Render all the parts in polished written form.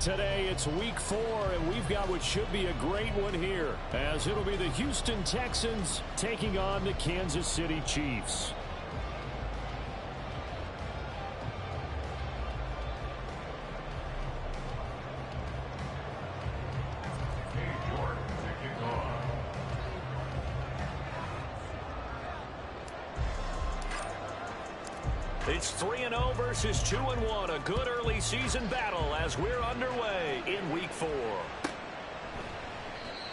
Today it's week 4, and we've got what should be a great one here, as it'll be the Houston Texans taking on the Kansas City Chiefs. It's 3-0 versus 2-1. A good early season battle as we're underway in week 4.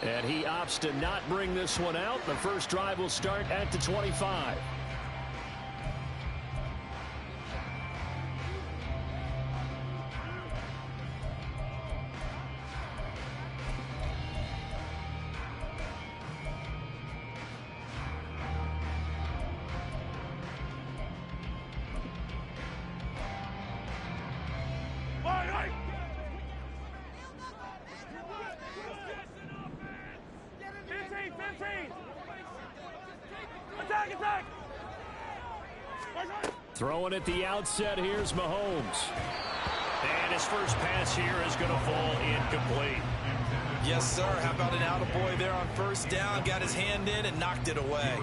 And he opts to not bring this one out. The first drive will start at the 25. Throwing at the outset, here's Mahomes. And his first pass here is going to fall incomplete. Yes, sir. How about an attaboy there on first down? Got his hand in and knocked it away.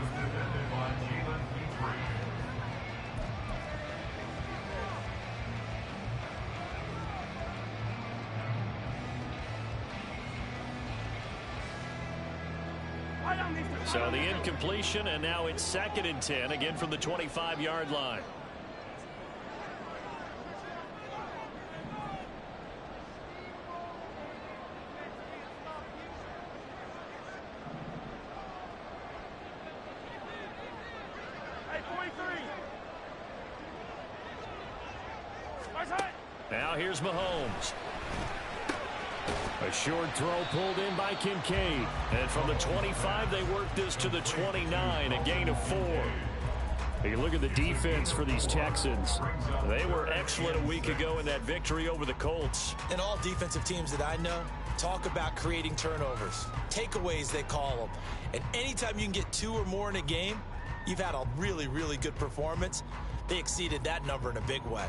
So the incompletion, and now it's 2nd and 10, again from the 25-yard line. Now here's Mahomes. A short throw pulled in by Kincaid. And from the 25, they work this to the 29, a gain of 4. You look at the defense for these Texans. They were excellent a week ago in that victory over the Colts. And all defensive teams that I know talk about creating turnovers. Takeaways, they call them. And anytime you can get 2 or more in a game, you've had a really, really good performance. They exceeded that number in a big way.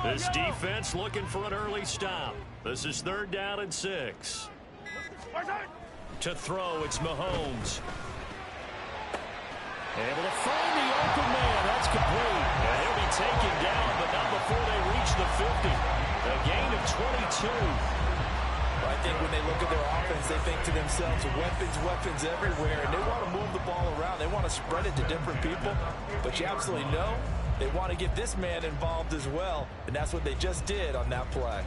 This defense looking for an early stop. This is 3rd down and 6. To throw, it's Mahomes. Able to find the open man. That's complete. And he'll be taken down, but not before they reach the 50. A gain of 22. I think when they look at their offense, they think to themselves, weapons everywhere, and they want to move the ball around. They want to spread it to different people, but you absolutely know they want to get this man involved as well, and that's what they just did on that play.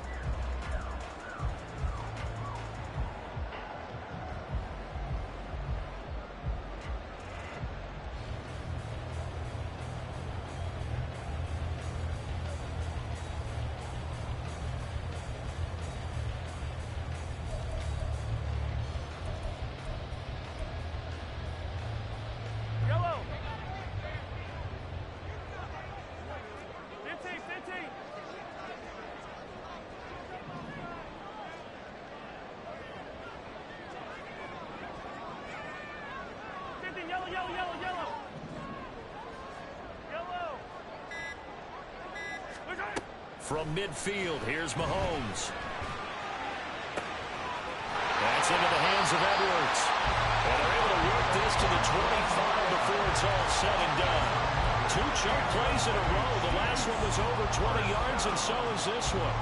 From midfield, here's Mahomes. That's into the hands of Edwards. And they're able to work this to the 25 before it's all said and done. 2 choke plays in a row. The last one was over 20 yards, and so is this one.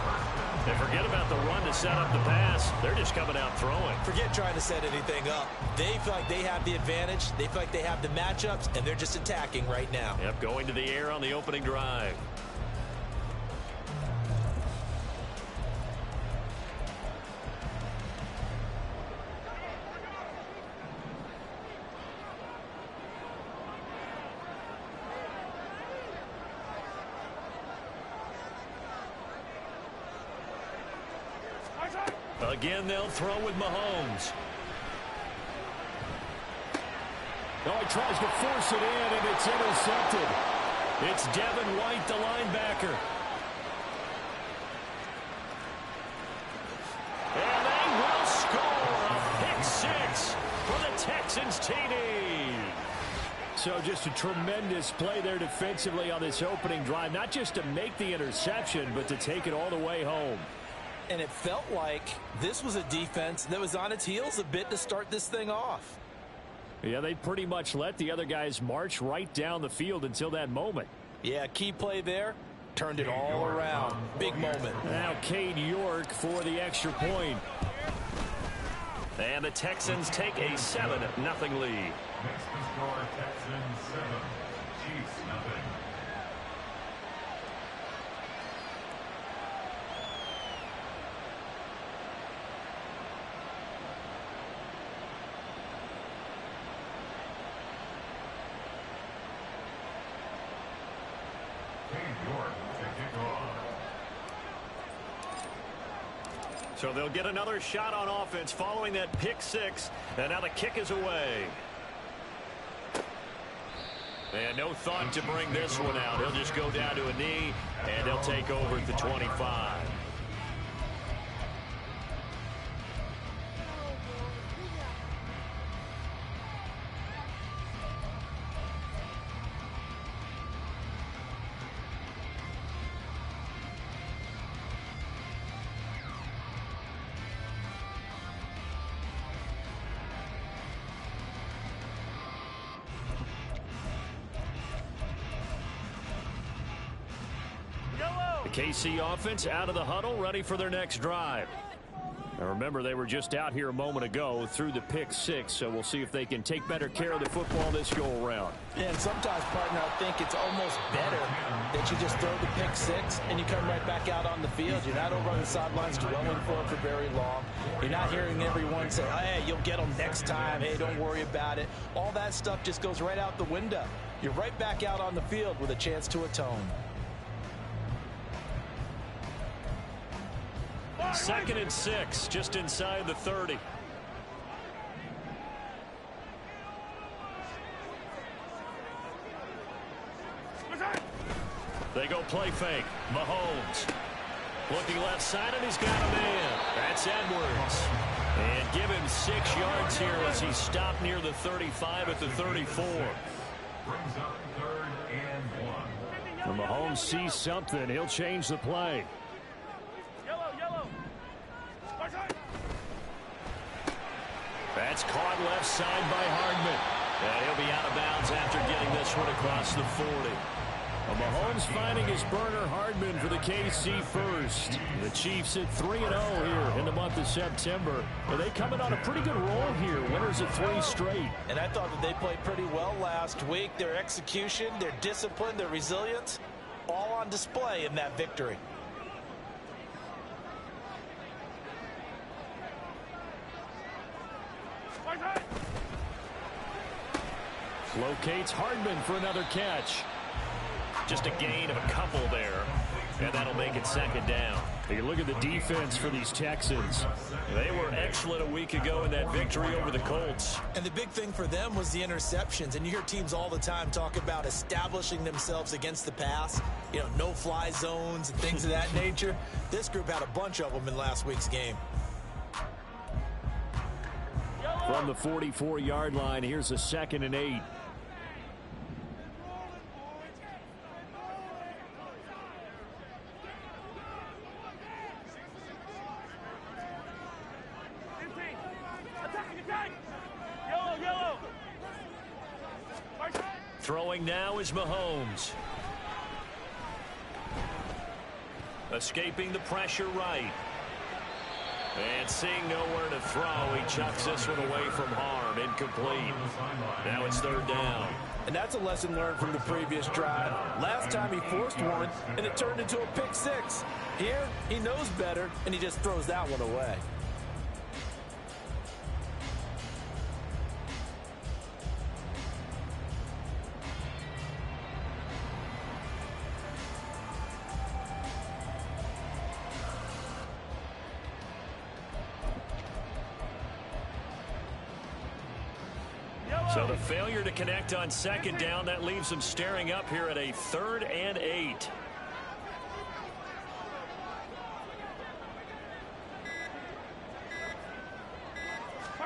And forget about the run to set up the pass. They're just coming out throwing. Forget trying to set anything up. They feel like they have the advantage. They feel like they have the matchups, and they're just attacking right now. Yep, going to the air on the opening drive. Again, they'll throw with Mahomes. Oh, he tries to force it in, and it's intercepted. It's Devin White, the linebacker. And they will score a pick 6 for the Texans TD. So just a tremendous play there defensively on this opening drive. Not just to make the interception, but to take it all the way home. And it felt like this was a defense that was on its heels a bit to start this thing off. Yeah, they pretty much let the other guys march right down the field until that moment. Yeah, key play there. Turned it all around. Big moment. Now Cade York for the extra point. And the Texans take a 7-0 lead. Next to score, Texans 7, Chiefs 0. So they'll get another shot on offense following that pick six. And now the kick is away. And no thought to bring this one out. He'll just go down to a knee, and they'll take over at the 25. KC offense out of the huddle, ready for their next drive. Now remember, they were just out here a moment ago through the pick six, so we'll see if they can take better care of the football this go-around. Yeah, and sometimes, partner, I think it's almost better that you just throw the pick six and you come right back out on the field. You're not over on the sidelines dwelling for it for very long. You're not hearing everyone say, hey, you'll get them next time. Hey, don't worry about it. All that stuff just goes right out the window. You're right back out on the field with a chance to atone. 2nd and 6, just inside the 30. They go play fake. Mahomes looking left side, and he's got a man. That's Edwards. And give him 6 yards here as he stopped near the 35 at the 34. Brings up 3rd and 1. When Mahomes sees something, he'll change the play. That's caught left side by Hardman. And he'll be out of bounds after getting this one across the 40. Well, Mahomes finding his burner Hardman for the KC first. The Chiefs at 3-0 here in the month of September. Well, they coming on a pretty good roll here. Winners of 3 straight. And I thought that they played pretty well last week. Their execution, their discipline, their resilience, all on display in that victory. Locates Hardman for another catch. Just a gain of a couple there, and that'll make it 2nd down. You look at the defense for these Texans. They were excellent a week ago in that victory over the Colts. And the big thing for them was the interceptions. And you hear teams all the time talk about establishing themselves against the pass. You know, no-fly zones and things of that nature. This group had a bunch of them in last week's game. From the 44-yard line, here's a 2nd and 8. Throwing now is Mahomes. Escaping the pressure right. And seeing nowhere to throw, he chucks this one away from harm. Incomplete. Now it's 3rd down. And that's a lesson learned from the previous drive. Last time he forced one, and it turned into a pick six. Here, he knows better, and he just throws that one away. So the failure to connect on 2nd down, that leaves them staring up here at a 3rd and 8.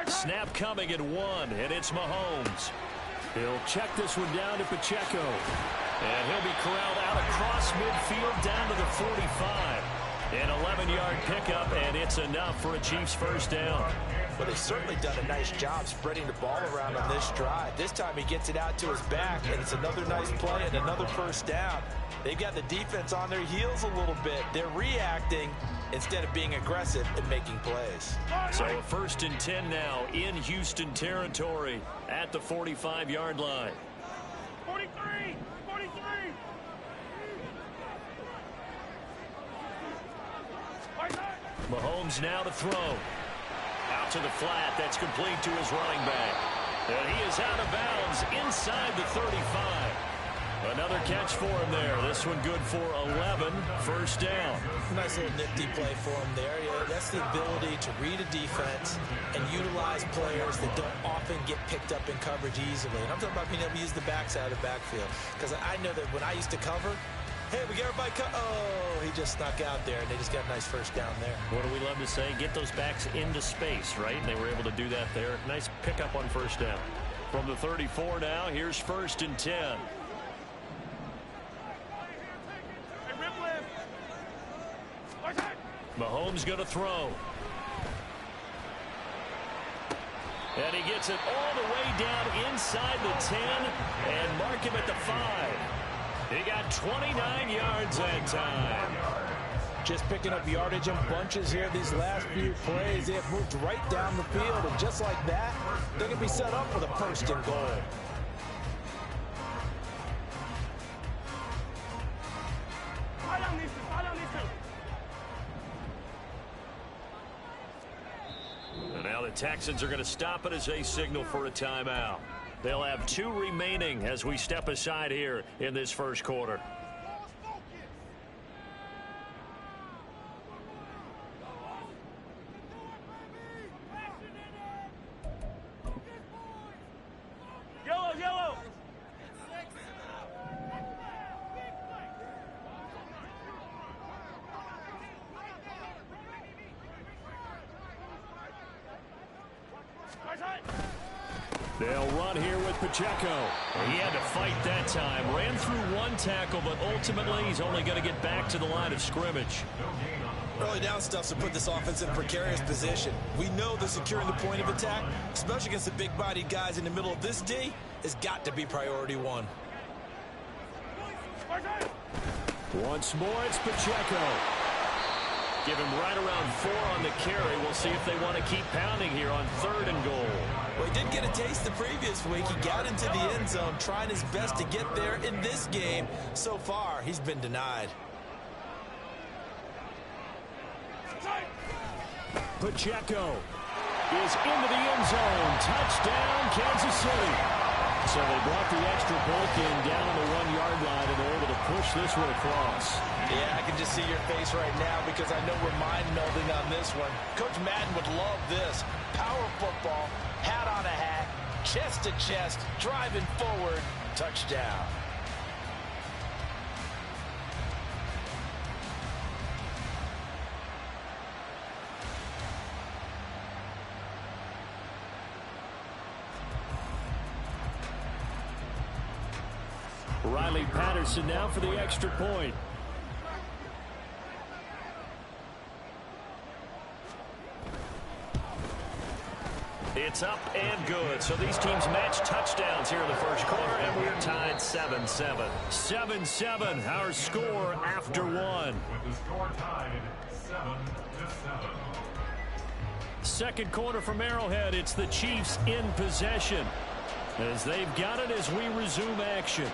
Snap coming at 1, and it's Mahomes. He'll check this one down to Pacheco. And he'll be corralled out across midfield down to the 45. An 11-yard pickup, and it's enough for a Chiefs first down. But they've certainly done a nice job spreading the ball around on this drive. This time he gets it out to his back, and it's another nice play and another first down. They've got the defense on their heels a little bit. They're reacting instead of being aggressive and making plays. So a 1st and 10 now in Houston territory at the 45-yard line. 43! 43! Mahomes now to throw. Out to the flat. That's complete to his running back. And he is out of bounds inside the 35. Another catch for him there. This one good for 11. First down. Nice little nifty play for him there. Yeah, that's the ability to read a defense and utilize players that don't often get picked up in coverage easily. And I'm talking about being able to use the backside of the backfield. Because I know that when I used to cover, hey, we got everybody oh, he just snuck out there, and they just got a nice first down there. What do we love to say? Get those backs into space, right? And they were able to do that there. Nice pickup on first down. From the 34 now, here's 1st and 10. Mahomes going to throw. And he gets it all the way down inside the 10 and mark him at the 5. He got 29 yards that time. Just picking up yardage in bunches here these last few plays. They have moved right down the field, and just like that, they're going to be set up for the 1st and goal. And now the Texans are going to stop it as they signal for a timeout. They'll have 2 remaining as we step aside here in this first quarter. They'll run here with Pacheco. He had to fight that time. Ran through 1 tackle, but ultimately he's only going to get back to the line of scrimmage. Early down stuff to put this offense in a precarious position. We know that securing the point of attack, especially against the big-bodied guys in the middle of this D, has got to be priority 1. Once more, it's Pacheco. Give him right around 4 on the carry. We'll see if they want to keep pounding here on 3rd and goal. Well, he did get a taste the previous week. He got into the end zone, trying his best to get there in this game. So far, he's been denied. Pacheco is into the end zone. Touchdown, Kansas City. So they brought the extra bulk in down on the 1-yard line, and they're able to push this one across. Yeah, I can just see your face right now because I know we're mind-melding on this one. Coach Madden would love this. Power football, hat on a hat, chest to chest, driving forward, touchdown. Riley Patterson now for the extra point. It's up and good. So these teams match touchdowns here in the first quarter, and we're tied 7-7. 7-7, our score after 1. With the score tied 7-7. Second quarter from Arrowhead, it's the Chiefs in possession as they've got it as we resume action.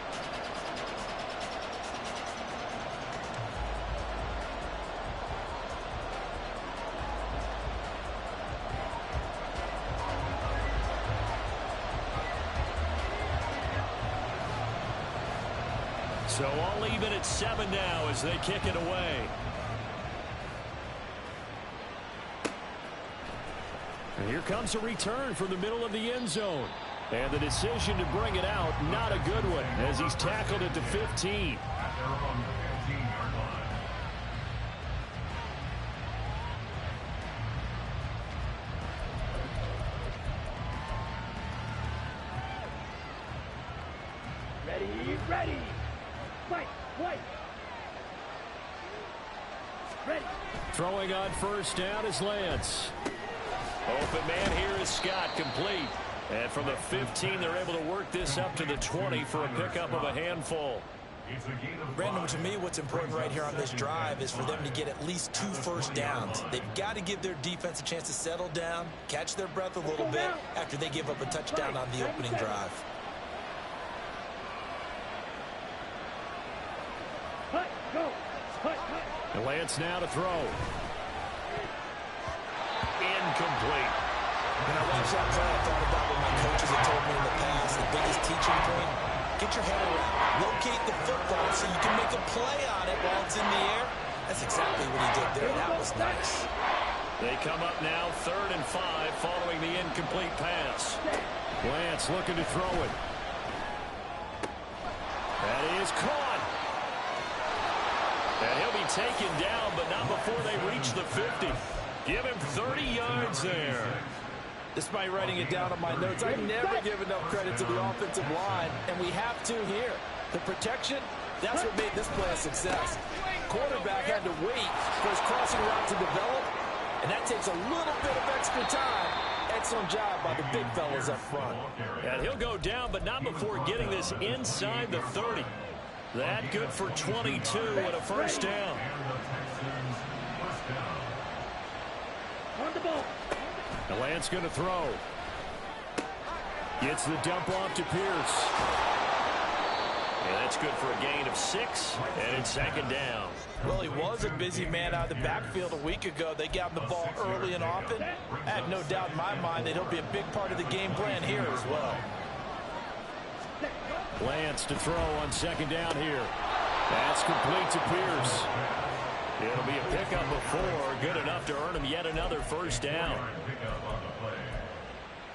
So all even at 7 now as they kick it away. And here comes a return from the middle of the end zone. And the decision to bring it out, not a good one, as he's tackled at the 15. At their own 15-yard line. Ready, ready. Fight, fight. Ready. Throwing on first down is Lance. Open man here is Scott, complete. And from the 15, they're able to work this up to the 20 for a pickup of a handful. Brandon, to me, what's important right here on this drive is for them to get at least 2 first downs. They've got to give their defense a chance to settle down, catch their breath a little bit after they give up a touchdown on the opening drive. And Lance now to throw. Incomplete. When I watched that play, I thought about what my coaches have told me in the past. The biggest teaching point, get your head around. Locate the football so you can make a play on it while it's in the air. That's exactly what he did there. That was nice. They come up now 3rd and 5 following the incomplete pass. Lance looking to throw it. That is caught. And he'll be taken down, but not before they reach the 50. Give him 30 yards there. Despite writing it down on my notes, I never give enough credit to the offensive line, and we have to here. The protection, that's what made this play a success. Quarterback had to wait for his crossing route to develop, and that takes a little bit of extra time. Excellent job by the big fellas up front. And he'll go down, but not before getting this inside the 30. That good for 22 and a first down. On the ball. The Lance going to throw. Gets the dump off to Pierce. And that's good for a gain of 6, and it's 2nd down. Well, he was a busy man out of the backfield a week ago. They got him the ball early and often. I have no doubt in my mind that he'll be a big part of the game plan here as well. Lance to throw on 2nd down here. That's complete to Pierce. It'll be a pickup of 4, good enough to earn him yet another first down.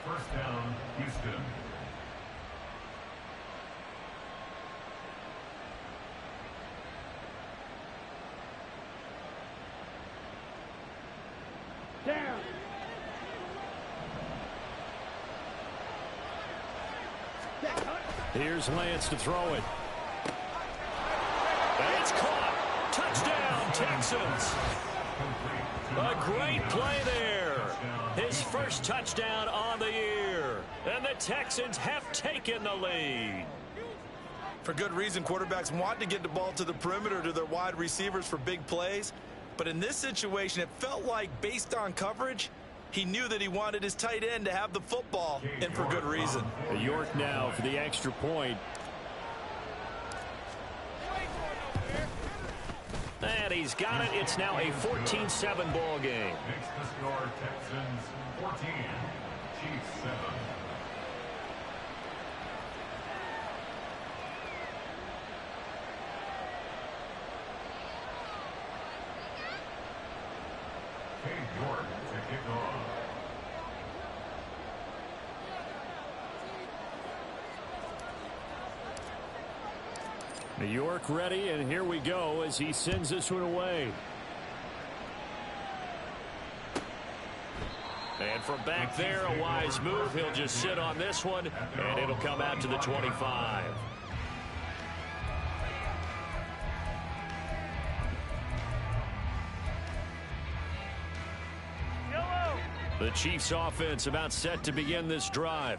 First down, Houston. Down. Here's Lance to throw it. And it's caught. Touchdown, Texans. A great play there. His first touchdown on the year. And the Texans have taken the lead. For good reason, quarterbacks want to get the ball to the perimeter to their wide receivers for big plays. But in this situation, it felt like, based on coverage, he knew that he wanted his tight end to have the football, and for good reason. York now for the extra point. And he's got it. It's now a 14-7 ball game. Makes the score Texans 14, Chiefs 7. York to kick off. New York ready, and here we go as he sends this one away. And from back there, a wise move. He'll just sit on this one, and it'll come out to the 25. The Chiefs offense about set to begin this drive.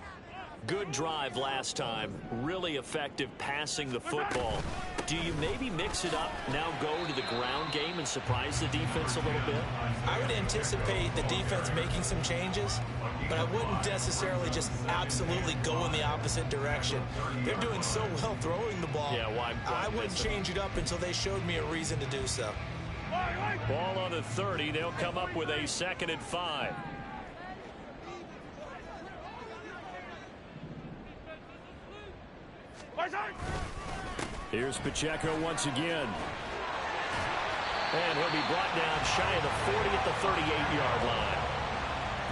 Good drive last time. Really effective passing the football. Do you maybe mix it up, now go to the ground game and surprise the defense a little bit? I would anticipate the defense making some changes, but I wouldn't necessarily just absolutely go in the opposite direction. They're doing so well throwing the ball. Yeah, why I wouldn't change it up until they showed me a reason to do so. Ball on the 30. They'll come up with a 2nd and 5. Here's Pacheco once again. And he'll be brought down shy of the 40 at the 38-yard line.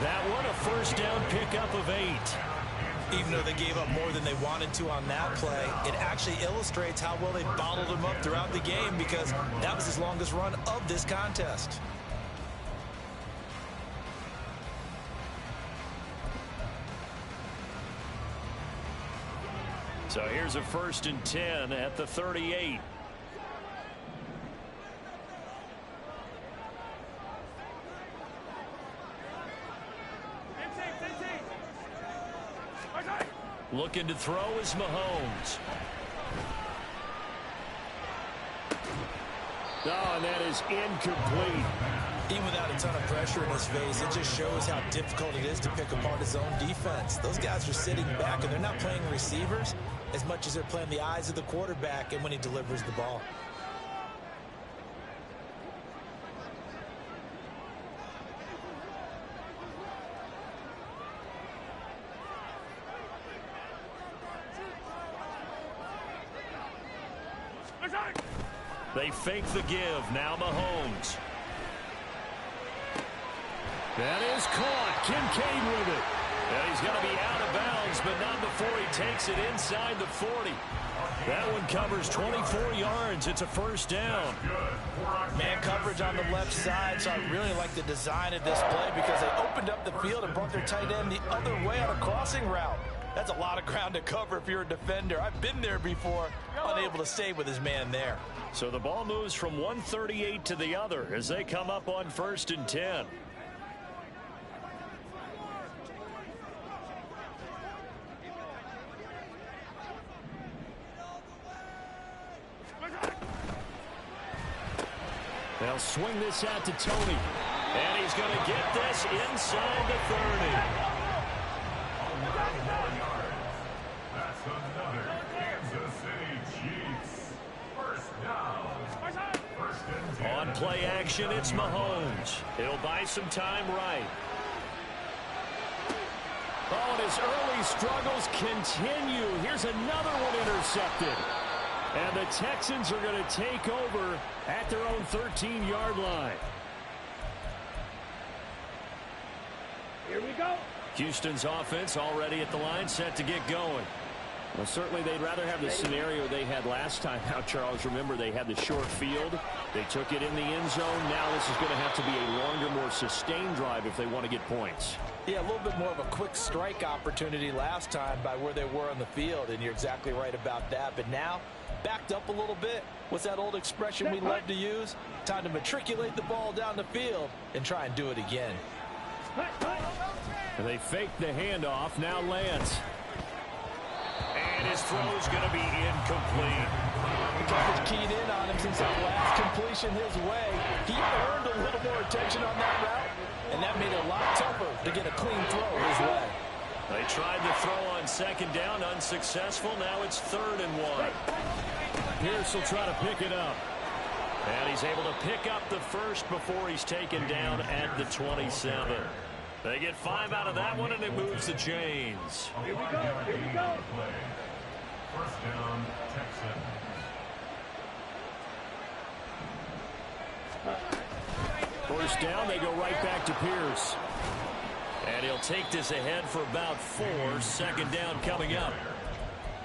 That one a first down pickup of 8. Even though they gave up more than they wanted to on that play, it actually illustrates how well they bottled him up throughout the game, because that was his longest run of this contest. So here's a 1st and 10 at the 38. Looking to throw is Mahomes. Oh, and that is incomplete. Even without a ton of pressure in his face, it just shows how difficult it is to pick apart his own defense. Those guys are sitting back, and they're not playing receivers as much as they're playing the eyes of the quarterback and when he delivers the ball. They fake the give. Now Mahomes. That is caught. Kincaid with it. And he's going to be out of bounds, but not before he takes it inside the 40. That one covers 24 yards. It's a 1st down. Man coverage on the left side, so I really like the design of this play because they opened up the field and brought their tight end the other way on a crossing route. That's a lot of ground to cover if you're a defender. I've been there before, unable to stay with his man there. So the ball moves from 138 to the other as they come up on 1st and 10. They'll swing this out to Tony. And he's going to get this inside the 30. That's another Kansas City Chiefs. 1st down. 1st and 10. On play action, it's Mahomes. He'll buy some time right. Oh, and his early struggles continue. Here's another one intercepted. And the Texans are going to take over at their own 13-yard line. Here we go. Houston's offense already at the line, set to get going. Well, certainly they'd rather have the scenario they had last time out, Charles. Remember, they had the short field. They took it in the end zone. Now this is going to have to be a longer, more sustained drive if they want to get points. Yeah, a little bit more of a quick strike opportunity last time by where they were on the field, and you're exactly right about that. But now, backed up a little bit. What's that old expression we love to use? Time to matriculate the ball down the field and try and do it again. And they fake the handoff. Now Lance. And his throw's going to be incomplete. The coverage keyed in on him since that last completion his way. He earned a little more attention on that route, and that made it a lot tougher to get a clean throw his way. They tried to throw on 2nd down, unsuccessful. Now it's 3rd and 1. Pierce will try to pick it up. And he's able to pick up the first before he's taken down at the 27. They get 5 out of that one, and it moves the chains. Here we go. Here we go. 1st down, Texans. First down, they go right back to Pierce. And he'll take this ahead for about 4. 2nd down coming up.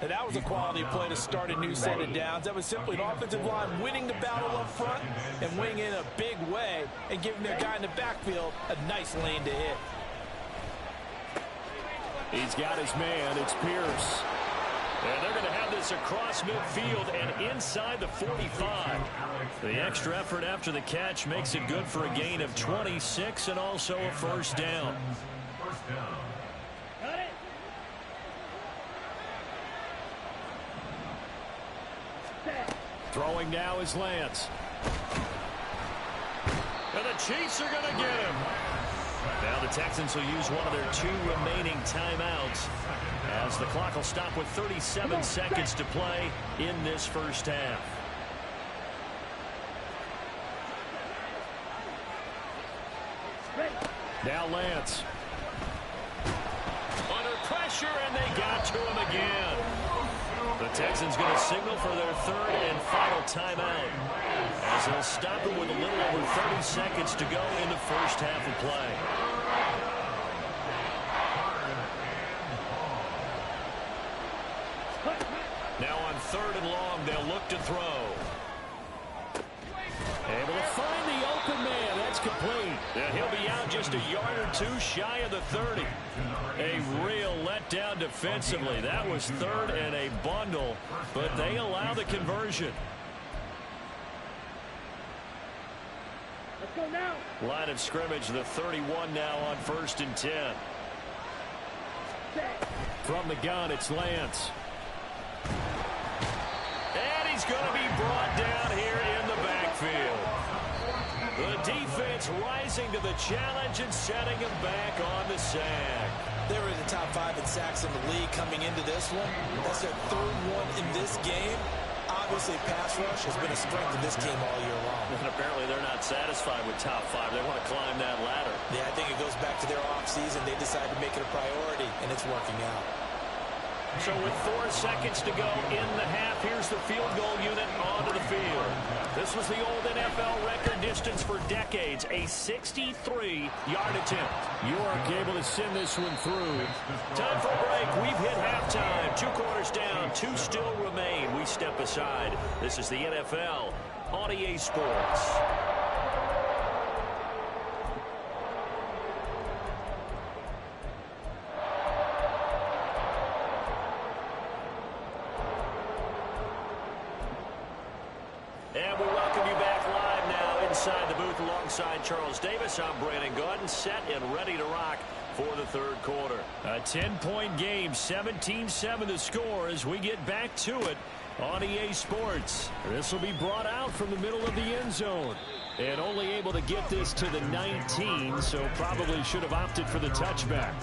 And that was a quality play to start a new set of downs. That was simply an offensive line winning the battle up front and winning in a big way and giving their guy in the backfield a nice lane to hit. He's got his man. It's Pierce. And they're going to have this across midfield and inside the 45. The extra effort after the catch makes it good for a gain of 26 and also a 1st down. 1st down. Got it. Throwing now is Lance. And the Chiefs are going to get him. Now the Texans will use one of their 2 remaining timeouts as the clock will stop with 37 seconds to play in this 1st half. Now Lance. Under pressure, and they got to him again. The Texans going to signal for their 3rd and final timeout as they'll stop him with a little over 30 seconds to go in the 1st half of play. Now on 3rd and long, they'll look to throw. Able to find the open man. That's complete. And he'll be out just a yard or two shy of the 30. A real letdown defensively. That was third and a bundle, but they allow the conversion. Let's go now. Line of scrimmage, the 31 now on 1st and 10. From the gun, it's Lance. And he's going to be brought down here in the backfield. The defense rising to the challenge and setting him back on the sack. They were in the top 5 in sacks in the league coming into this one. That's their 3rd one in this game. Obviously, pass rush has been a strength of this team all year long. And apparently they're not satisfied with top 5. They want to climb that ladder. Yeah, I think it goes back to their offseason. They decided to make it a priority, and it's working out. So with 4 seconds to go in the half, here's the field goal unit onto the field. This was the old NFL record distance for decades, a 63-yard attempt. York able to send this one through. Time for a break. We've hit halftime. 2 quarters down, 2 still remain. We step aside. This is the NFL on EA Sports. And we welcome you back live now inside the booth alongside Charles Davis. I'm Brandon Gaudin, set and ready to rock for the 3rd quarter. A 10-point game, 17-7 the score as we get back to it on EA Sports. This will be brought out from the middle of the end zone. And only able to get this to the 19, so probably should have opted for the touchback.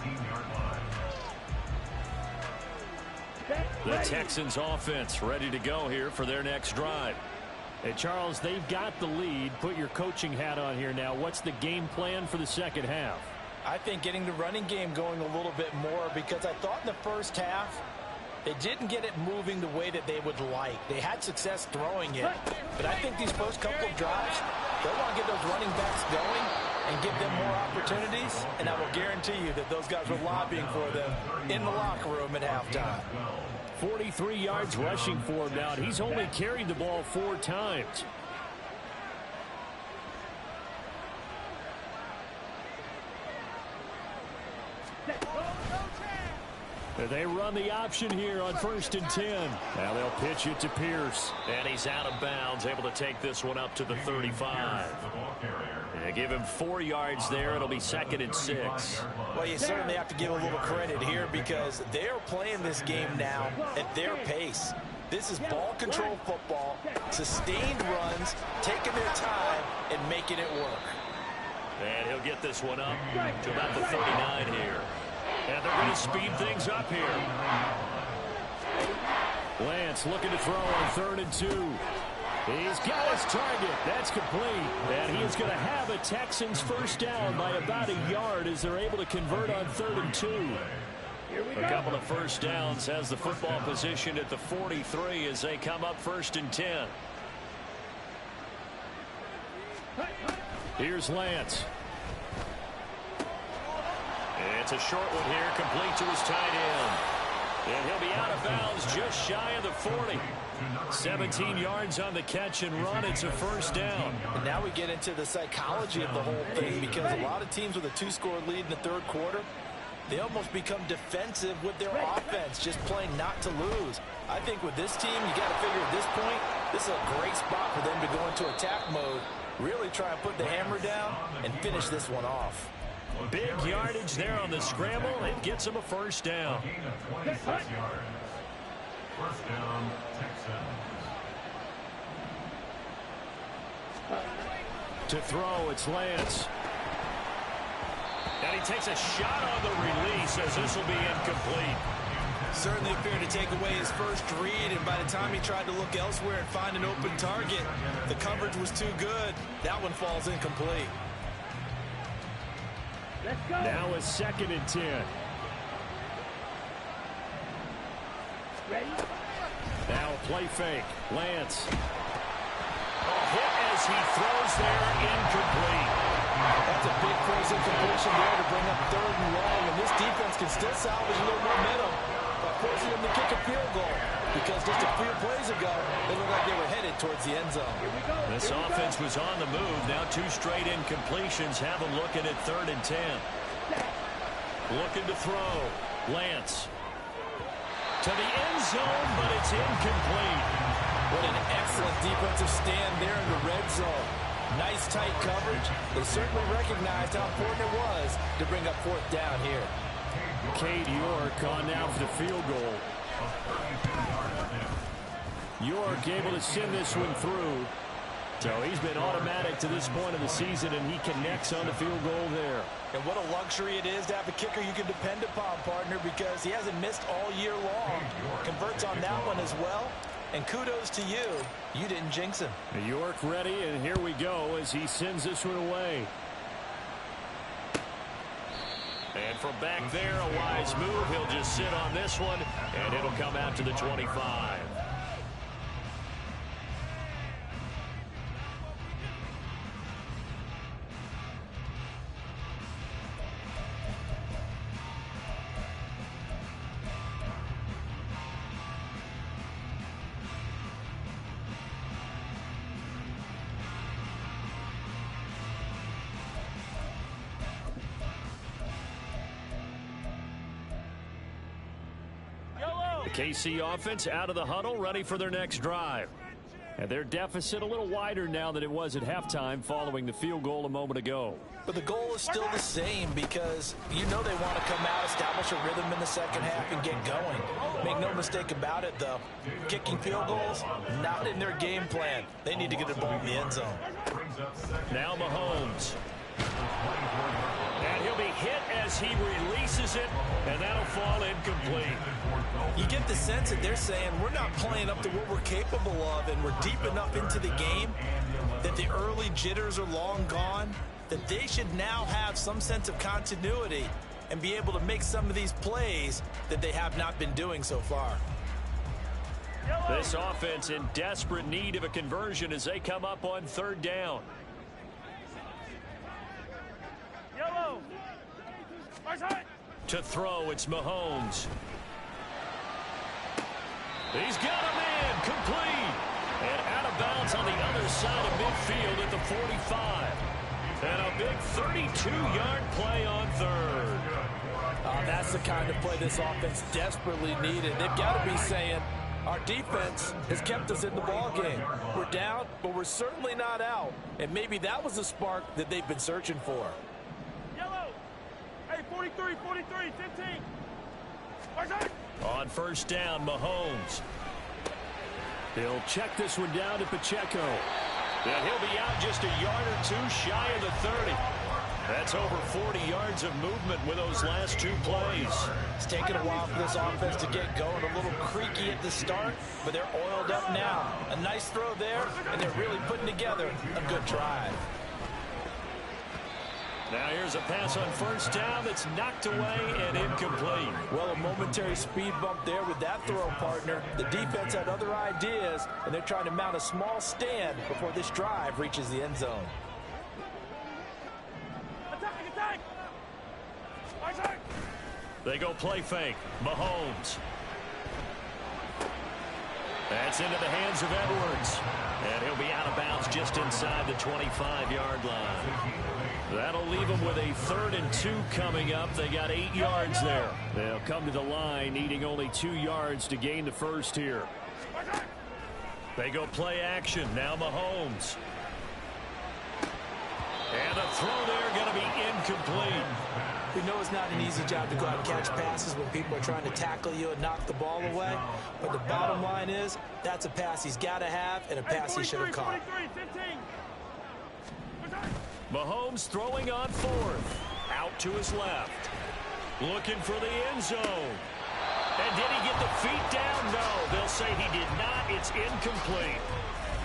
The Texans offense ready to go here for their next drive. Hey, Charles, they've got the lead. Put your coaching hat on here now. What's the game plan for the second half? I think getting the running game going a little bit more, because I thought in the first half they didn't get it moving the way that they would like. They had success throwing it, but I think these first couple of drives, they want to get those running backs going and give them more opportunities, and I will guarantee you that those guys were lobbying for them in the locker room at halftime. 43 yards rushing for him now. He's only carried the ball 4 times. They run the option here on 1st and 10. Now they'll pitch it to Pierce. And he's out of bounds, able to take this one up to the 35. They give him 4 yards there. It'll be 2nd and 6. Well, you certainly have to give a little credit here because they're playing this game now at their pace. This is ball control football, sustained runs, taking their time and making it work. And he'll get this one up to about the 39 here. And they're going to speed things up here. Lance looking to throw on 3rd and 2. He's got his target. That's complete. And he is going to have a Texans first down by about a yard as they're able to convert on 3rd and 2. A couple of first downs has the football position at the 43 as they come up 1st and 10. Here's Lance. It's a short one here, complete to his tight end. And he'll be out of bounds just shy of the 40. 17 yards on the catch and run. It's a first down. And now we get into the psychology of the whole thing, because a lot of teams with a 2-score lead in the 3rd quarter, they almost become defensive with their offense, just playing not to lose. I think with this team, you got to figure at this point, this is a great spot for them to go into attack mode, really try and put the hammer down and finish this one off. Big yardage there on the scramble. It gets him a first down. First down, Texans. To throw, it's Lance. And he takes a shot on the release as this will be incomplete. Certainly appeared to take away his first read, and by the time he tried to look elsewhere and find an open target, the coverage was too good. That one falls incomplete. Let's go. Now a 2nd and 10. Ready? Now a play fake. Lance. A hit as he throws there, incomplete. That's a big close incompletion there to bring up 3rd and long, and this defense can still salvage a little momentum by forcing them to kick a field goal, because just a few plays ago, they looked like they were headed towards the end zone. This offense was on the move. Now 2 straight incompletions have them looking at 3rd and 10. Looking to throw. Lance. To the end zone, but it's incomplete. What an excellent defensive stand there in the red zone. Nice tight coverage. They certainly recognized how important it was to bring up 4th down here. Cade York on now for the field goal. York able to send this one through. So he's been automatic to this point of the season, and he connects on the field goal there. And what a luxury it is to have a kicker you can depend upon, partner, because he hasn't missed all year long. Converts on that one as well. And kudos to you. You didn't jinx him. York ready, and here we go as he sends this one away. And from back there, a wise move. He'll just sit on this one, and it'll come out to the 25. The KC offense out of the huddle, ready for their next drive. And their deficit a little wider now than it was at halftime following the field goal a moment ago. But the goal is still the same because you know they want to come out, establish a rhythm in the second half, and get going. Make no mistake about it, though. Kicking field goals, not in their game plan. They need to get the ball in the end zone. Now Mahomes. And he'll be hit as he releases it, and that'll fall incomplete. You get the sense that they're saying we're not playing up to what we're capable of, and we're deep enough into the game that the early jitters are long gone, that they should now have some sense of continuity and be able to make some of these plays that they have not been doing so far. This offense in desperate need of a conversion as they come up on 3rd down. To throw, it's Mahomes. He's got a man complete. And out of bounds on the other side of midfield at the 45. And a big 32-yard play on 3rd. That's the kind of play this offense desperately needed. They've got to be saying, our defense has kept us in the ball game. We're down, but we're certainly not out. And maybe that was the spark that they've been searching for. Yellow. Hey, 43, 43, 15. On 1st down, Mahomes. He'll check this one down to Pacheco. And he'll be out just a yard or 2 shy of the 30. That's over 40 yards of movement with those last 2 plays. It's taken a while for this offense to get going. A little creaky at the start, but they're oiled up now. A nice throw there, and they're really putting together a good drive. Now here's a pass on 1st down that's knocked away and incomplete. Well, a momentary speed bump there with that throw, partner. The defense had other ideas, and they're trying to mount a small stand before this drive reaches the end zone. They go play fake. Mahomes. That's into the hands of Edwards. And he'll be out of bounds just inside the 25-yard line. That'll leave them with a 3rd and 2 coming up. They got 8 yards there. They'll come to the line needing only 2 yards to gain the first here. They go play action. Now Mahomes. And the throw there going to be incomplete. We know it's not an easy job to go out and catch passes when people are trying to tackle you and knock the ball away. But the bottom line is that's a pass he's got to have and a pass he should have caught. Mahomes throwing on 4th. Out to his left. Looking for the end zone. And did he get the feet down? No, they'll say he did not. It's incomplete.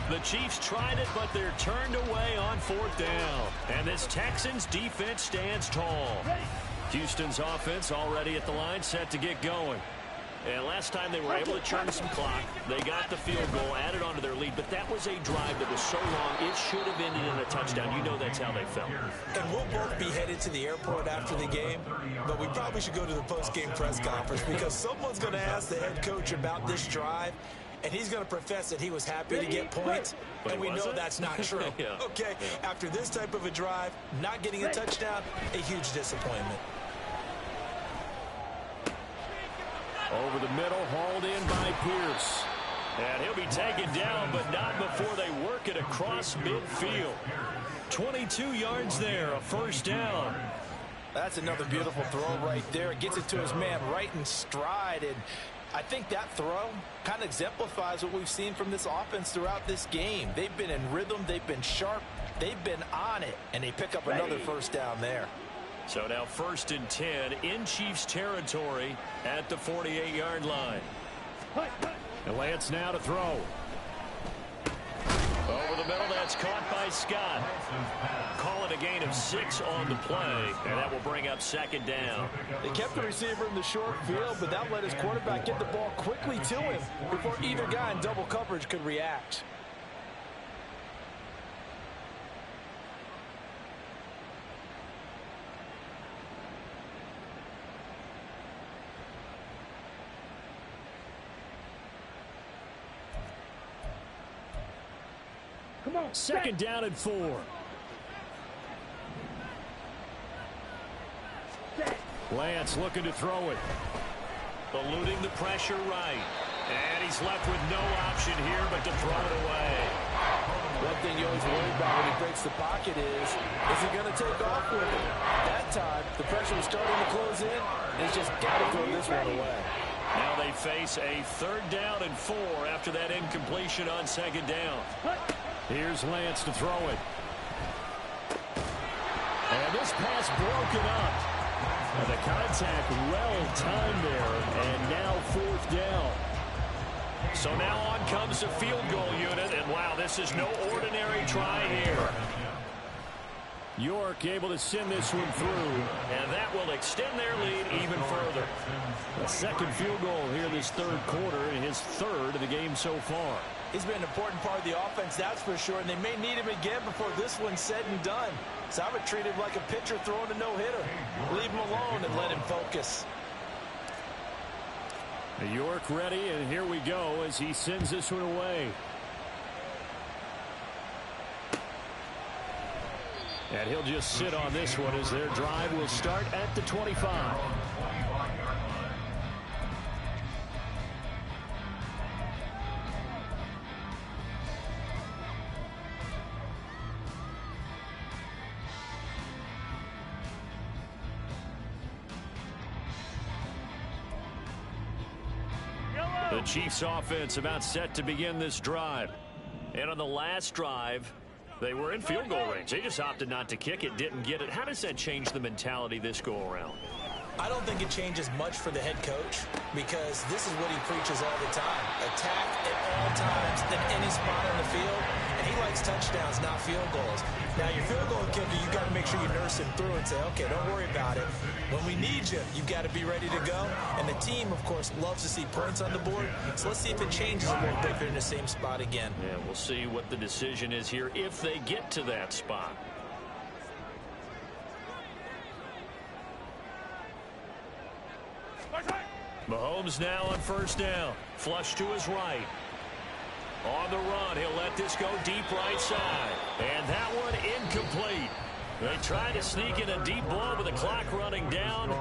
The Chiefs tried it, but they're turned away on 4th down. And this Texans defense stands tall. Houston's offense already at the line, set to get going. And last time they were able to churn some clock, they got the field goal, added on to their lead, but that was a drive that was so long, it should have ended in a touchdown. You know that's how they felt. And we'll both be headed to the airport after the game, but we probably should go to the post-game press conference because someone's going to ask the head coach about this drive. and he's going to profess that he was happy to get points, and we know that's not true. Yeah. Okay, after this type of a drive, not getting a touchdown, a huge disappointment. Over the middle, hauled in by Pierce. And he'll be taken down, but not before they work it across midfield. 22 yards there, a first down. That's another beautiful throw right there. It gets it to his man right in stride. And I think that throw kind of exemplifies what we've seen from this offense throughout this game. They've been in rhythm. They've been sharp. They've been on it. And they pick up another first down there. So now 1st and 10 in Chiefs territory at the 48-yard line. And Lance now to throw. Over the middle, that's caught by Scott. Call it a gain of 6 on the play, and that will bring up 2nd down. They kept the receiver in the short field, but that let his quarterback get the ball quickly to him before either guy in double coverage could react. Come on. 2nd down and 4. Lance looking to throw it. Eluding the pressure right. And he's left with no option here but to throw it away. One thing you always worry about when he breaks the pocket is he going to take off with it? That time, the pressure was starting to close in, and he's just got to throw this one away. Now they face a 3rd down and 4 after that incompletion on 2nd down. Here's Lance to throw it. And this pass broken up. And the contact well timed there. And now 4th down. So now on comes the field goal unit. And wow, this is no ordinary try here. York able to send this one through. And that will extend their lead even further. A 2nd field goal here this 3rd quarter. And his 3rd of the game so far. He's been an important part of the offense, that's for sure, and they may need him again before this one's said and done. So I would treat him like a pitcher throwing a no-hitter. Leave him alone and let him focus. York ready, and here we go as he sends this one away. And he'll just sit on this one as their drive will start at the 25. The Chiefs offense about set to begin this drive. And on the last drive, they were in field goal range. They just opted not to kick it, didn't get it. How does that change the mentality this go around? I don't think it changes much for the head coach because this is what he preaches all the time. Attack at all times in any spot on the field, and he likes touchdowns, not field goals. Now, your field goal kicker, you got to make sure you nurse him through and say, okay, don't worry about it. When we need you, you've got to be ready to go. And the team, of course, loves to see points on the board. So let's see if it changes a little bit if they're in the same spot again. Yeah, we'll see what the decision is here if they get to that spot. Mahomes now on 1st down. Flush to his right. On the run, he'll let this go deep right side. And that one incomplete. They try to sneak in a deep ball with the clock running down,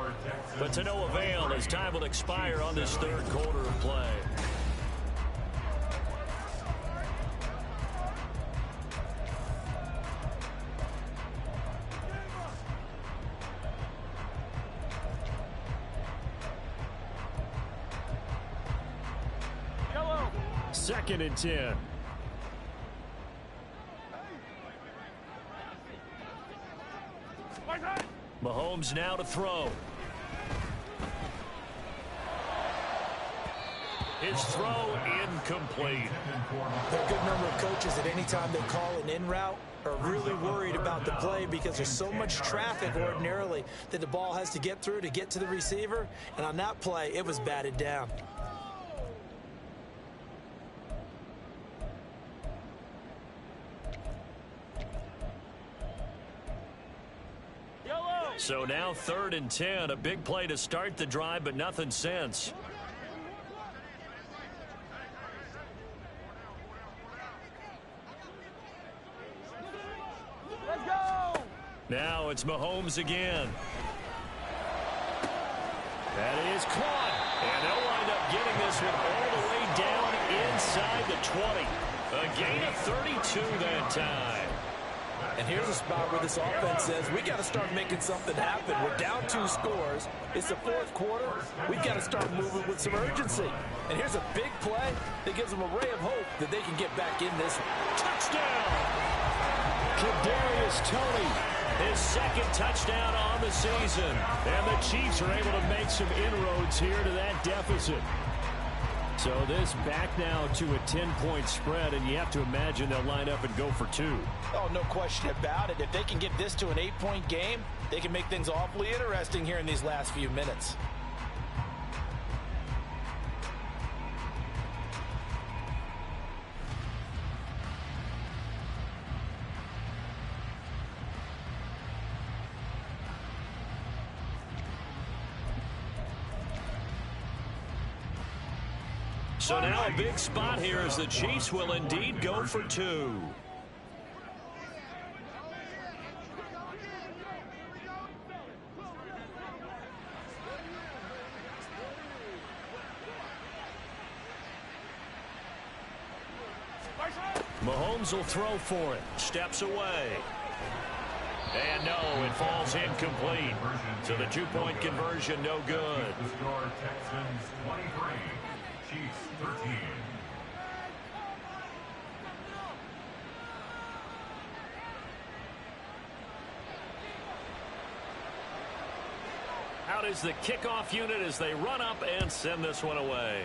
but to no avail as time will expire on this 3rd quarter of play. Yellow. 2nd and 10. Mahomes now to throw. His throw incomplete. There are a good number of coaches that any time they call an in route are really worried about the play because there's so much traffic ordinarily that the ball has to get through to get to the receiver. And on that play, it was batted down. So now 3rd and 10, a big play to start the drive, but nothing since. Now it's Mahomes again. That is caught. And they'll wind up getting this one all the way down inside the 20. A gain of 32 that time. And here's a spot where this offense says, we got to start making something happen. We're down 2 scores. It's the 4th quarter. We've got to start moving with some urgency. And here's a big play that gives them a ray of hope that they can get back in this one. Touchdown! Kadarius Toney, his 2nd touchdown on the season. And the Chiefs are able to make some inroads here to that deficit. So this back now to a 10-point spread, and you have to imagine they'll line up and go for 2. Oh, no question about it. If they can get this to an 8-point game, they can make things awfully interesting here in these last few minutes. So now a big spot here as the Chiefs will indeed go for 2. Mahomes will throw for it. Steps away. And no, it falls incomplete. So the 2-point conversion no good. The score, Texans 23, Chiefs 13. Out is the kickoff unit as they run up and send this one away.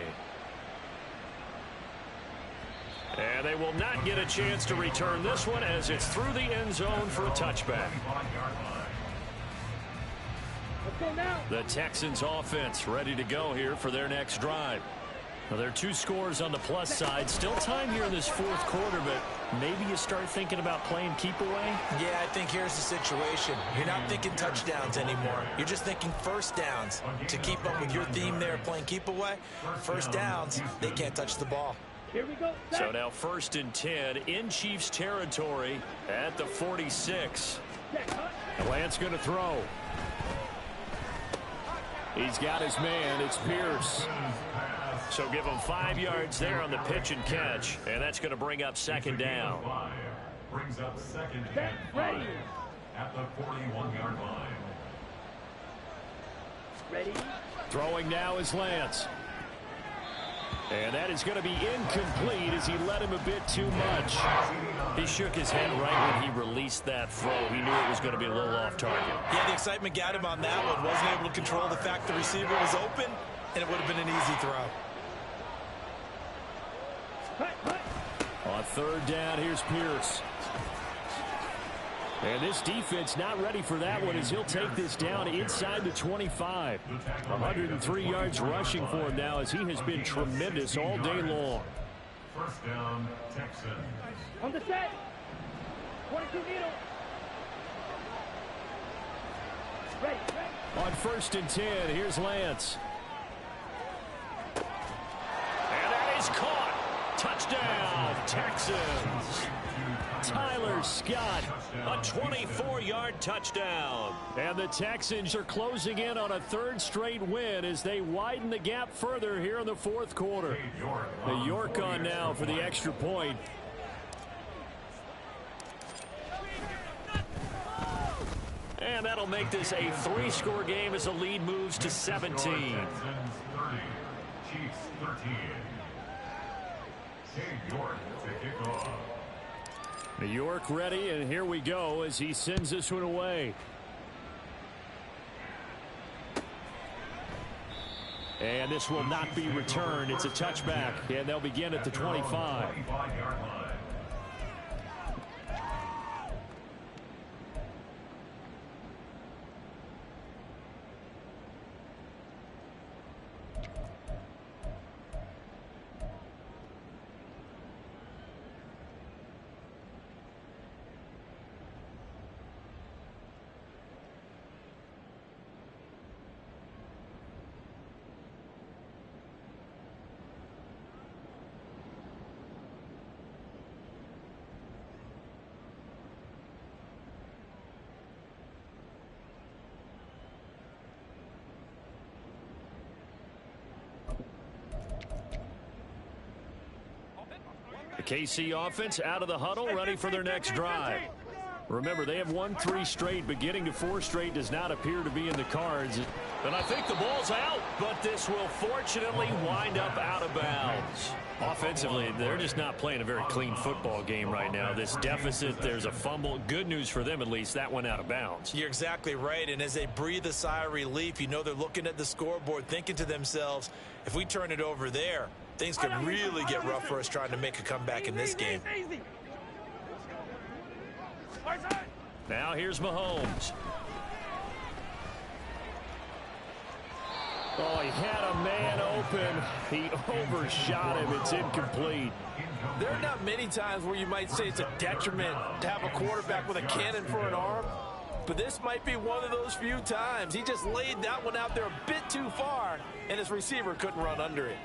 And they will not get a chance to return this one as it's through the end zone for a touchback. The Texans offense ready to go here for their next drive. Well, there are 2 scores on the plus side. Still time here in this 4th quarter, but maybe you start thinking about playing keep away? Yeah, I think here's the situation. You're not thinking touchdowns anymore. You're just thinking first downs. To keep up with your theme there, playing keep away, first downs, they can't touch the ball. Here we go. So now 1st and 10 in Chiefs territory at the 46. Lance going to throw. He's got his man. It's Pierce. So give him 5 yards there on the pitch and catch, and that's going to bring up 2nd down. Brings up 2nd and 5 at the 41-yard line. Ready? Throwing now is Lance. And that is going to be incomplete as he let him a bit too much. He shook his head right when he released that throw. He knew it was going to be a little off target. Yeah, the excitement got him on that one. Wasn't able to control the fact the receiver was open, and it would have been an easy throw. On 3rd down, here's Pierce. And this defense not ready for that one as he'll take this down inside the 25. 103 yards rushing for him now as he has been tremendous all day long. 1st down, Texans. On the set. 22 needle. Ready. On 1st and 10, here's Lance. And that is caught. Touchdown, Texans. Tyler Scott, a 24-yard touchdown. And the Texans are closing in on a 3rd straight win as they widen the gap further here in the 4th quarter. The York on now for the extra point. And that'll make this a 3-score game as the lead moves to 17. Texans 30, Chiefs 13. York to kick off. New York ready, and here we go as he sends this one away. And this will not be returned. It's a touchback, and they'll begin at the 25. The KC offense out of the huddle, ready for their next drive. Remember, they have won 3 straight, but getting to 4 straight does not appear to be in the cards. And I think the ball's out, but this will fortunately wind up out of bounds. Offensively, they're just not playing a very clean football game right now. This deficit, there's a fumble. Good news for them, at least. That went out of bounds. You're exactly right, and as they breathe a sigh of relief, you know they're looking at the scoreboard, thinking to themselves, if we turn it over there, things could really get rough for us trying to make a comeback in this game. Now here's Mahomes. Oh, he had a man open. He overshot him. It's incomplete. There are not many times where you might say it's a detriment to have a quarterback with a cannon for an arm, but this might be one of those few times. He just laid that one out there a bit too far, and his receiver couldn't run under it.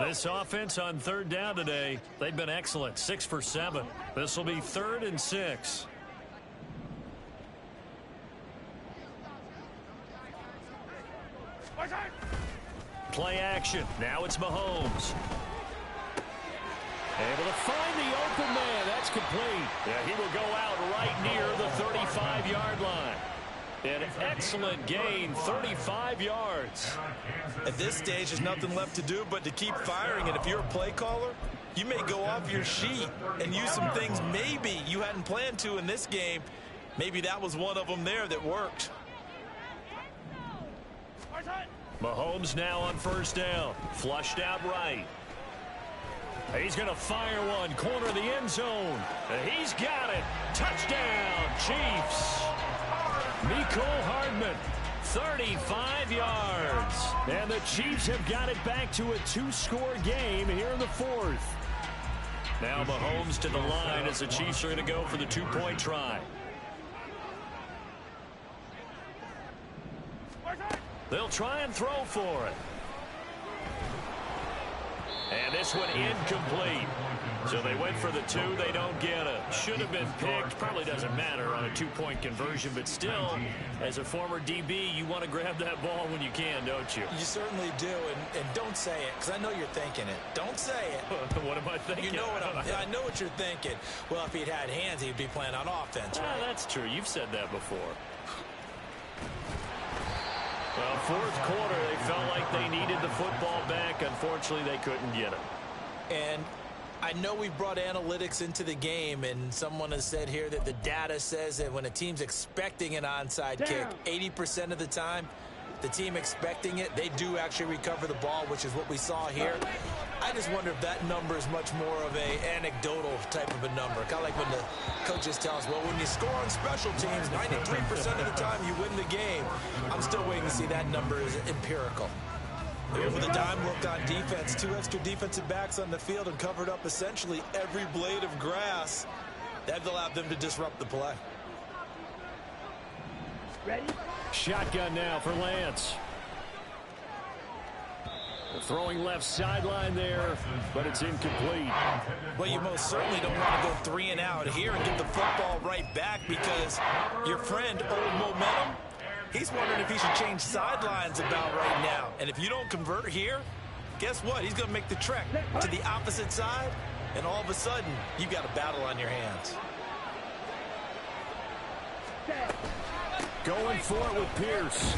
This offense on 3rd down today, they've been excellent, 6 for 7. This will be 3rd and 6. Play action. Now it's Mahomes. Able to find the open man. That's complete. Yeah, he will go out right near the 35-yard line. An excellent gain, 35 yards. At this stage, there's nothing left to do but to keep firing. And if you're a play caller, you may go off your sheet and use some things maybe you hadn't planned to in this game. Maybe that was one of them there that worked. Mahomes now on 1st down. Flushed out right. He's going to fire one. Corner of the end zone. He's got it. Touchdown, Chiefs. Mecole Hardman, 35 yards. And the Chiefs have got it back to a 2-score game here in the 4th. Now Mahomes to the line as the Chiefs are going to go for the 2-point try. They'll try and throw for it. And this one incomplete. So they went for the 2. They don't get it. Should have been picked. Probably doesn't matter on a 2-point conversion. But still, as a former DB, you want to grab that ball when you can, don't you? You certainly do. And don't say it, because I know you're thinking it. Don't say it. What am I thinking? You know what I know what you're thinking. Well, if he'd had hands, he'd be playing on offense, right? That's true. You've said that before. Well, 4th quarter, they felt like they needed the football back. Unfortunately, they couldn't get it. And I know we've brought analytics into the game, and someone has said here that the data says that when a team's expecting an onside kick, 80% of the time, the team expecting it, they do actually recover the ball, which is what we saw here. I just wonder if that number is much more of a anecdotal type of a number. Kind of like when the coaches tell us, well, when you score on special teams, 93% of the time you win the game. I'm still waiting to see that number is empirical. With a dime look on defense, 2 extra defensive backs on the field and covered up essentially every blade of grass. That allowed them to disrupt the play. Ready? Shotgun now for Lance. Throwing left sideline there, but it's incomplete. Well, you most certainly don't want to go 3 and out here and get the football right back, because your friend, Old Momentum, he's wondering if he should change sidelines about right now. And if you don't convert here, guess what? He's going to make the trek to the opposite side, and all of a sudden, you've got a battle on your hands. Going for it with Pierce.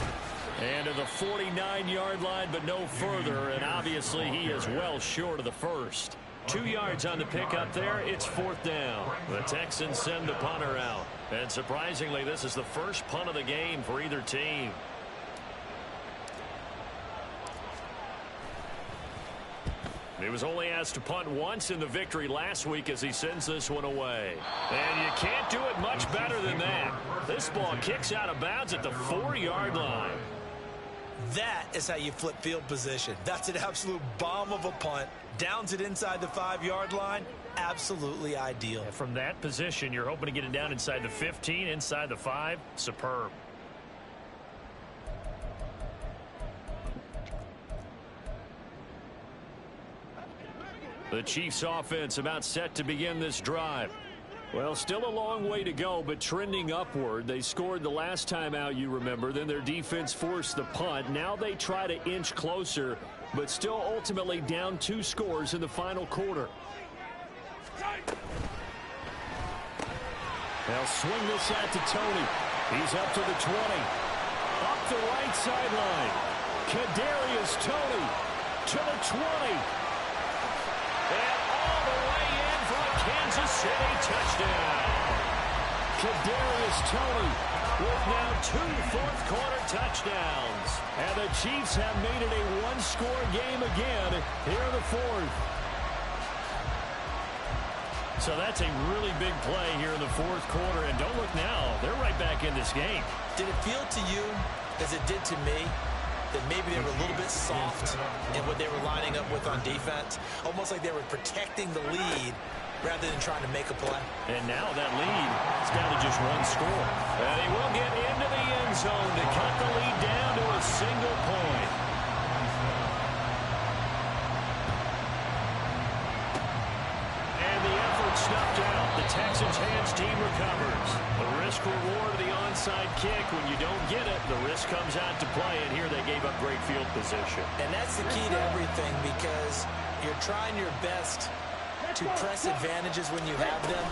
And to the 49-yard line, but no further. And obviously, he is well short of the first. 2 yards on the pickup there. It's 4th down. The Texans send the punter out. And surprisingly, this is the first punt of the game for either team. He was only asked to punt once in the victory last week as he sends this one away. And you can't do it much better than that. This ball kicks out of bounds at the 4-yard line. That is how you flip field position. That's an absolute bomb of a punt. Downs it inside the 5-yard line. Absolutely ideal. And from that position, you're hoping to get it down inside the 15, inside the 5. Superb. The Chiefs offense about set to begin this drive. Well, still a long way to go, but trending upward. They scored the last time out, you remember. Then their defense forced the punt. Now they try to inch closer, but still ultimately down 2 scores in the final quarter. They'll swing this out to Tony. He's up to the 20. Up the right sideline. Kadarius Toney to the 20. And all the way in for a Kansas City touchdown. Kadarius Toney with now 2 fourth-quarter touchdowns. And the Chiefs have made it a 1-score game again here in the 4th. So that's a really big play here in the 4th quarter. And don't look now, they're right back in this game. Did it feel to you, as it did to me, that maybe they were a little bit soft in what they were lining up with on defense? Almost like they were protecting the lead rather than trying to make a play. And now that lead is down to just 1 score. And he will get into the end zone to cut the lead down to a single point. And the effort snuffed out. The Texans hands team recovers. The risk reward of the onside kick. When you don't get it, the risk comes out to play. And here they gave up great field position. And that's the key to everything, because you're trying your best to press advantages when you have them.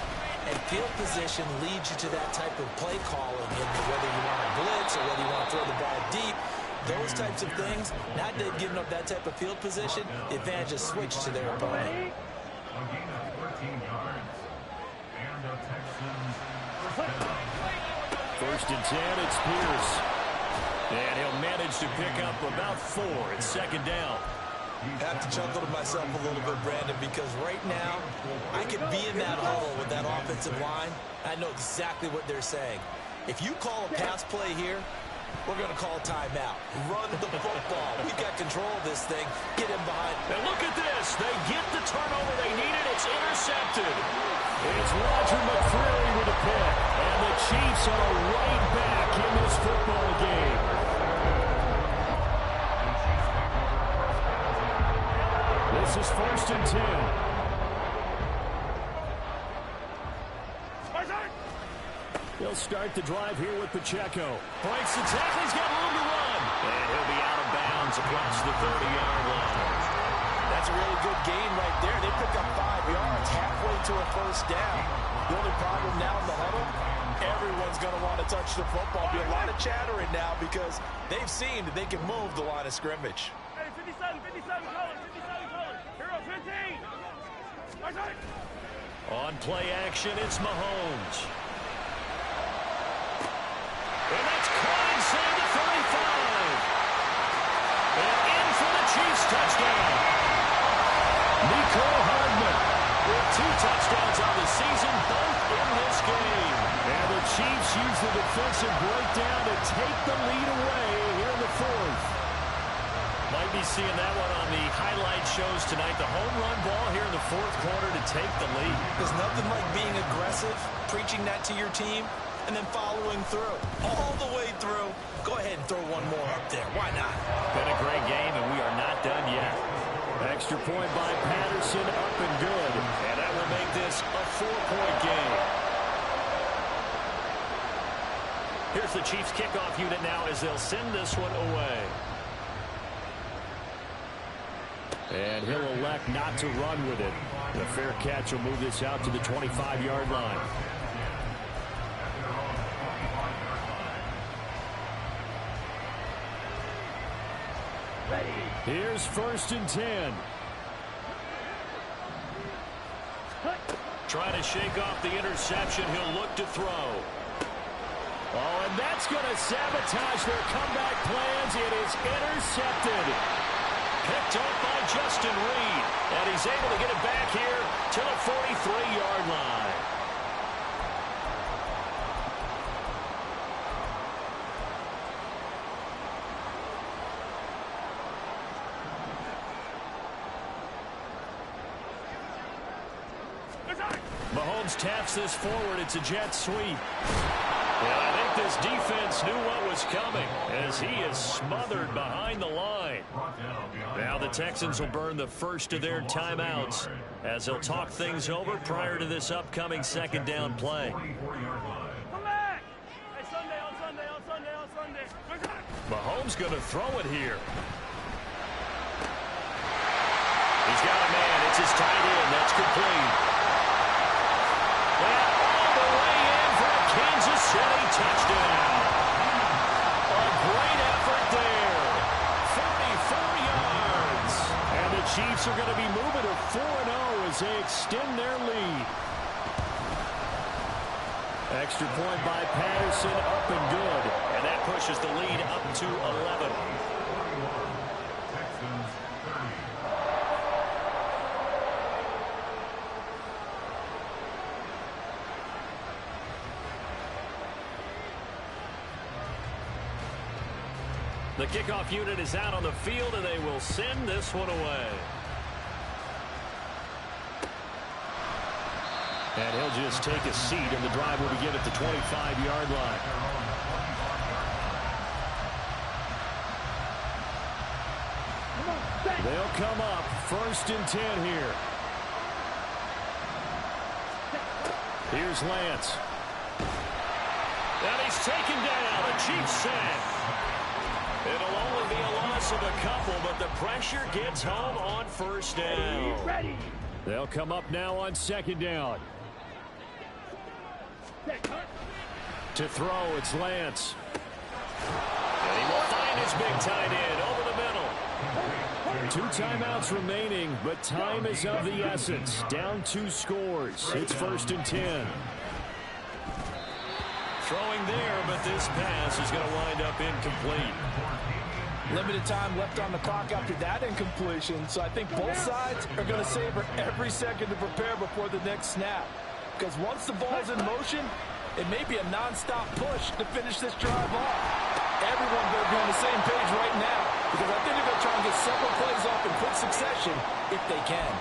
And field position leads you to that type of play calling. And whether you want to blitz or whether you want to throw the ball deep, those types of things, now that they've given up that type of field position, the advantage is switched to their opponent. A gain of 14 yards. And the Texans first down. 1st and 10, it's Pierce. And he'll manage to pick up about 4. It's 2nd down. I have to chuckle to myself a little bit, Brandon, because right now I could be in that huddle with that offensive line. I know exactly what they're saying. If you call a pass play here, we're going to call a timeout. Run the football. We've got control of this thing. Get him behind. And look at this. They get the turnover they needed. It's intercepted. It's Roger McCreary with a pick. And the Chiefs are right back in this football game. This is 1st and 10. He'll start the drive here with Pacheco. Breaks the tackle. He's got room to run. And he'll be out of bounds across the 30-yard line. That's a really good gain right there. They pick up 5 yards halfway to a 1st down. The only problem now in the huddle, everyone's going to want to touch the football. Be a lot of chattering now because they've seen that they can move the line of scrimmage. Hey, 57, colors, 57 colors. Hero 15. On play action, it's Mahomes. And that's caught inside the 35. And in for the Chiefs touchdown. Nico Hardman with 2 touchdowns on the season, both in this game. And the Chiefs use the defensive breakdown to take the lead away here in the 4th. Might be seeing that one on the highlight shows tonight. The home run ball here in the 4th quarter to take the lead. There's nothing like being aggressive, preaching that to your team, and then following through. All the way through. Go ahead and throw one more up there. Why not? Been a great game, and we are not done yet. Extra point by Patterson, up and good. And that will make this a 4-point game. Here's the Chiefs kickoff unit now as they'll send this one away. And he'll elect not to run with it. The fair catch will move this out to the 25-yard line. Here's 1st and 10. Trying to shake off the interception. He'll look to throw. Oh, and that's going to sabotage their comeback plans. It is intercepted. Picked up by Justin Reed. And he's able to get it back here to the 43-yard line. Mahomes taps this forward. It's a jet sweep. Yeah, I think this defense knew what was coming as he is smothered behind the line. Now the Texans will burn the first of their timeouts as they'll talk things over prior to this upcoming second down play. Come back! Hey, Sunday, on Sunday, on Sunday, on Sunday. Mahomes going to throw it here. He's got a man. It's his tight end. That's complete. And all the way in for a Kansas City touchdown. A great effort there. 44 yards. And the Chiefs are going to be moving to 4-0 as they extend their lead. Extra point by Patterson, up and good. And that pushes the lead up to 11. Texans 30. The kickoff unit is out on the field, and they will send this one away. And he'll just take a seat, and the drive will begin at the 25-yard line. They'll come up 1st and 10 here. Here's Lance. And he's taken down. A Chiefs sack. It'll only be a loss of a couple, but the pressure gets home on 1st down. Ready. They'll come up now on 2nd down. To throw, it's Lance. And he will find his big tight end over the middle. 2 timeouts remaining, but time is of the essence. Down 2 scores. It's 1st and 10. Throwing there, but this pass is going to wind up incomplete. Limited time left on the clock after that incompletion, so I think both sides are going to savor every second to prepare before the next snap. Because once the ball's in motion, it may be a non-stop push to finish this drive off. Everyone better be on the same page right now, because I think they're going to try and get several plays off in quick succession if they can.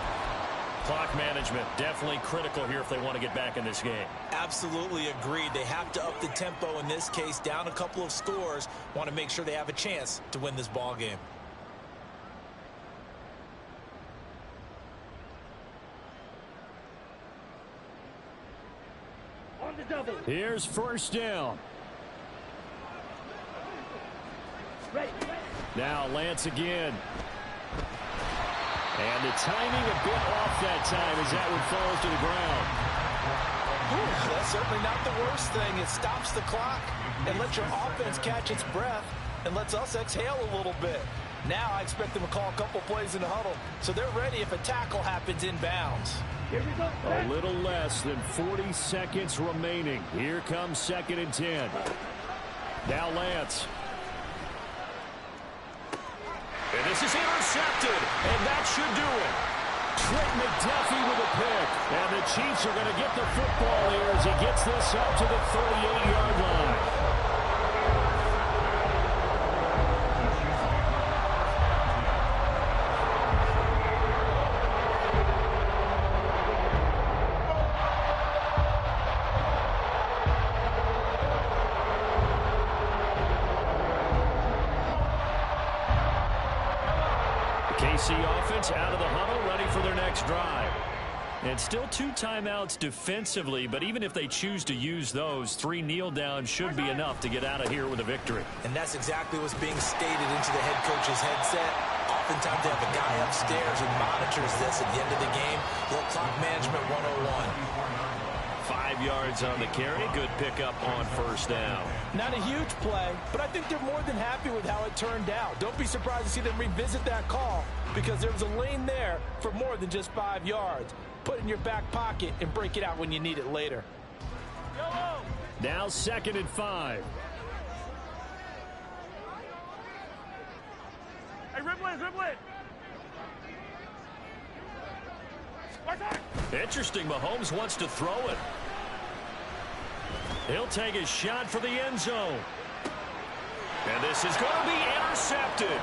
Clock management, definitely critical here if they want to get back in this game. Absolutely agreed. They have to up the tempo in this case, down a couple of scores. Want to make sure they have a chance to win this ball game. On the double. Here's 1st down. Ready. Now Lance again. And the timing a bit off that time as that one falls to the ground. That's certainly not the worst thing. It stops the clock and lets your offense catch its breath and lets us exhale a little bit. Now I expect them to call a couple plays in the huddle, so they're ready if a tackle happens inbounds. Here we go. A little less than 40 seconds remaining. Here comes 2nd and 10. Now Lance. And this is intercepted, and that should do it. Trent McDuffie with a pick, and the Chiefs are going to get the football here as he gets this up to the 38-yard line. KC offense out of the huddle, ready for their next drive. And still 2 timeouts defensively, but even if they choose to use those, 3 kneel downs should be enough to get out of here with a victory. And that's exactly what's being stated into the head coach's headset. Oftentimes they have a guy upstairs who monitors this at the end of the game. Little clock management 101. 5 yards on the carry. Good pickup on 1st down. Not a huge play, but I think they're more than happy with how it turned out. Don't be surprised to see them revisit that call because there was a lane there for more than just 5 yards. Put it in your back pocket and break it out when you need it later. Now 2nd and 5. Hey, dribble it. Interesting. Mahomes wants to throw it. He'll take a shot for the end zone. And this is going to be intercepted.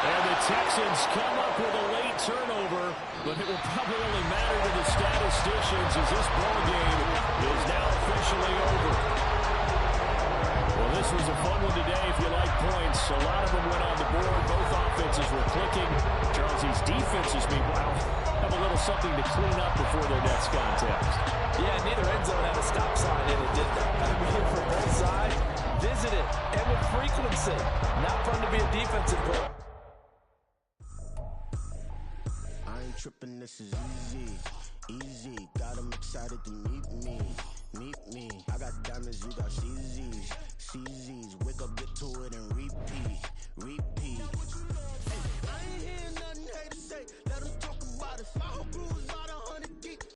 And the Texans come up with a late turnover, but it will probably only matter to the statisticians as this ball game is now officially over. this was a fun one today if you like points. A lot of them went on the board. Both offenses were clicking. Charles's defenses, meanwhile, have a little something to clean up before their next contest. Yeah, neither end zone had a stop sign in it, did they? Got to be here for both sides. Visit it, and with frequency. Not fun to be a defensive player. I ain't tripping, this is easy. Easy, got 'em excited to meet me. I got diamonds, you got